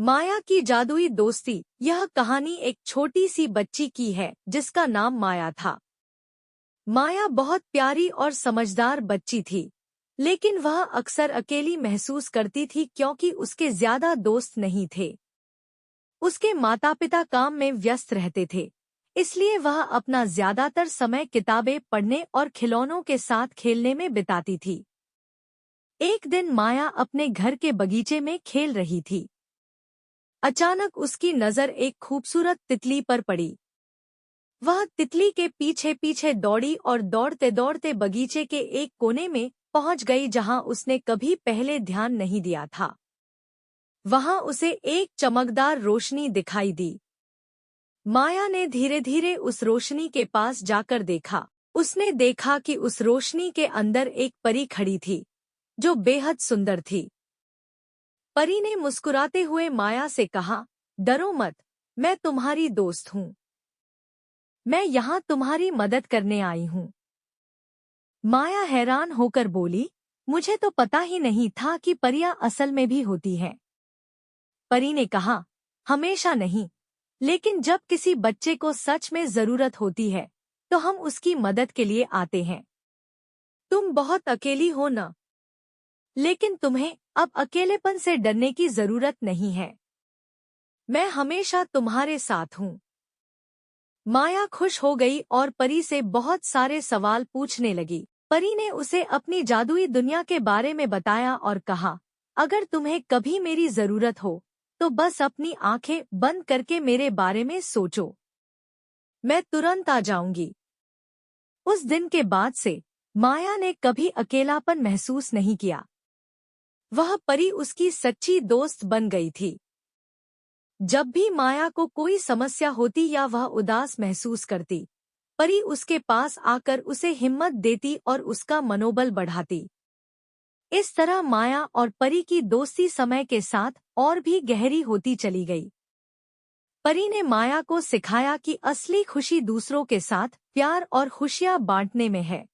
माया की जादुई दोस्ती। यह कहानी एक छोटी सी बच्ची की है जिसका नाम माया था। माया बहुत प्यारी और समझदार बच्ची थी, लेकिन वह अक्सर अकेली महसूस करती थी क्योंकि उसके ज्यादा दोस्त नहीं थे। उसके माता पिता काम में व्यस्त रहते थे, इसलिए वह अपना ज्यादातर समय किताबें पढ़ने और खिलौनों के साथ खेलने में बिताती थी। एक दिन माया अपने घर के बगीचे में खेल रही थी। अचानक उसकी नजर एक खूबसूरत तितली पर पड़ी। वह तितली के पीछे पीछे दौड़ी और दौड़ते दौड़ते बगीचे के एक कोने में पहुंच गई जहां उसने कभी पहले ध्यान नहीं दिया था। वहां उसे एक चमकदार रोशनी दिखाई दी। माया ने धीरे धीरे उस रोशनी के पास जाकर देखा। उसने देखा कि उस रोशनी के अंदर एक परी खड़ी थी, जो बेहद सुंदर थी। परी ने मुस्कुराते हुए माया से कहा, डरो मत, मैं तुम्हारी दोस्त हूँ। मैं यहाँ तुम्हारी मदद करने आई हूँ। माया हैरान होकर बोली, मुझे तो पता ही नहीं था कि परियां असल में भी होती हैं। परी ने कहा, हमेशा नहीं, लेकिन जब किसी बच्चे को सच में जरूरत होती है तो हम उसकी मदद के लिए आते हैं। तुम बहुत अकेली हो न, लेकिन तुम्हें अब अकेलेपन से डरने की जरूरत नहीं है। मैं हमेशा तुम्हारे साथ हूँ। माया खुश हो गई और परी से बहुत सारे सवाल पूछने लगी। परी ने उसे अपनी जादुई दुनिया के बारे में बताया और कहा, अगर तुम्हें कभी मेरी जरूरत हो तो बस अपनी आंखें बंद करके मेरे बारे में सोचो, मैं तुरंत आ जाऊंगी। उस दिन के बाद से माया ने कभी अकेलापन महसूस नहीं किया। वह परी उसकी सच्ची दोस्त बन गई थी। जब भी माया को कोई समस्या होती या वह उदास महसूस करती, परी उसके पास आकर उसे हिम्मत देती और उसका मनोबल बढ़ाती। इस तरह माया और परी की दोस्ती समय के साथ और भी गहरी होती चली गई। परी ने माया को सिखाया कि असली खुशी दूसरों के साथ प्यार और खुशियां बांटने में है।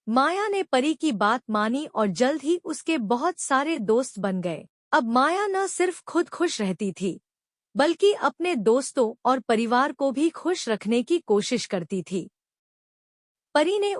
माया ने परी की बात मानी और जल्द ही उसके बहुत सारे दोस्त बन गए। अब माया न सिर्फ खुद खुश रहती थी, बल्कि अपने दोस्तों और परिवार को भी खुश रखने की कोशिश करती थी। परी ने